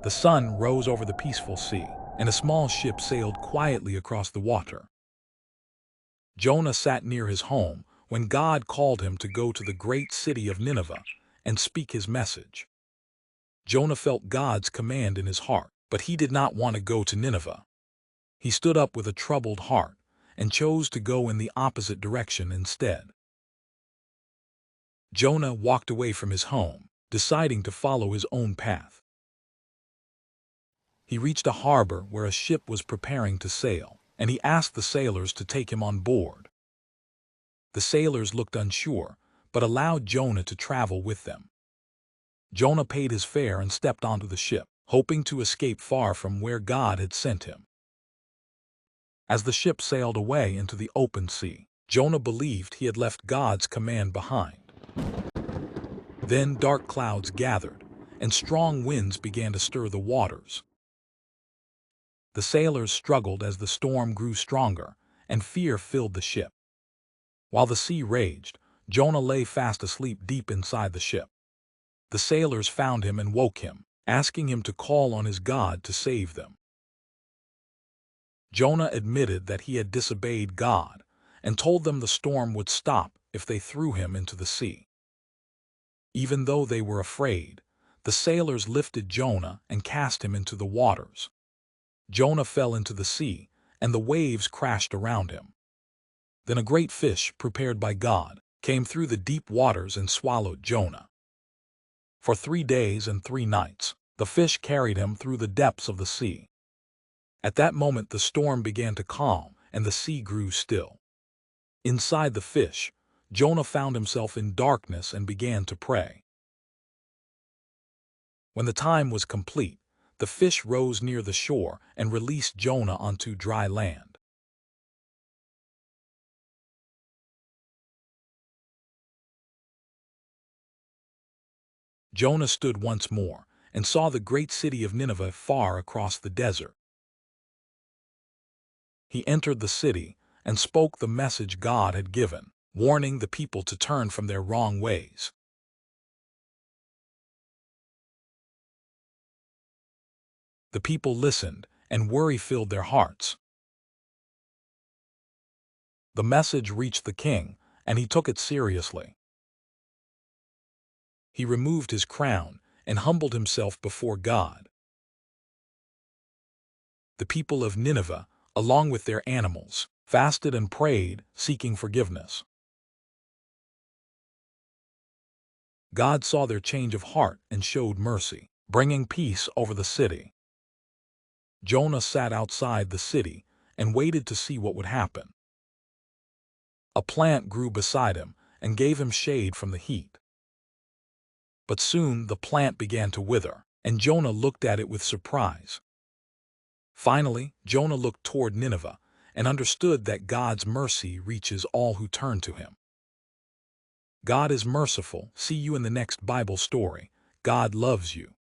The sun rose over the peaceful sea, and a small ship sailed quietly across the water. Jonah sat near his home when God called him to go to the great city of Nineveh and speak his message. Jonah felt God's command in his heart, but he did not want to go to Nineveh. He stood up with a troubled heart and chose to go in the opposite direction instead. Jonah walked away from his home, deciding to follow his own path. He reached a harbor where a ship was preparing to sail, and he asked the sailors to take him on board. The sailors looked unsure, but allowed Jonah to travel with them. Jonah paid his fare and stepped onto the ship, hoping to escape far from where God had sent him. As the ship sailed away into the open sea, Jonah believed he had left God's command behind. Then dark clouds gathered, and strong winds began to stir the waters. The sailors struggled as the storm grew stronger, and fear filled the ship. While the sea raged, Jonah lay fast asleep deep inside the ship. The sailors found him and woke him, asking him to call on his God to save them. Jonah admitted that he had disobeyed God and told them the storm would stop if they threw him into the sea. Even though they were afraid, the sailors lifted Jonah and cast him into the waters. Jonah fell into the sea, and the waves crashed around him. Then a great fish, prepared by God, came through the deep waters and swallowed Jonah. For 3 days and 3 nights, the fish carried him through the depths of the sea. At that moment the storm began to calm, and the sea grew still. Inside the fish, Jonah found himself in darkness and began to pray. When the time was complete, the fish rose near the shore and released Jonah onto dry land. Jonah stood once more and saw the great city of Nineveh far across the desert. He entered the city and spoke the message God had given, warning the people to turn from their wrong ways. The people listened, and worry filled their hearts. The message reached the king, and he took it seriously. He removed his crown and humbled himself before God. The people of Nineveh, along with their animals, fasted and prayed, seeking forgiveness. God saw their change of heart and showed mercy, bringing peace over the city. Jonah sat outside the city and waited to see what would happen. A plant grew beside him and gave him shade from the heat. But soon the plant began to wither, and Jonah looked at it with surprise. Finally, Jonah looked toward Nineveh and understood that God's mercy reaches all who turn to him. God is merciful. See you in the next Bible story. God loves you.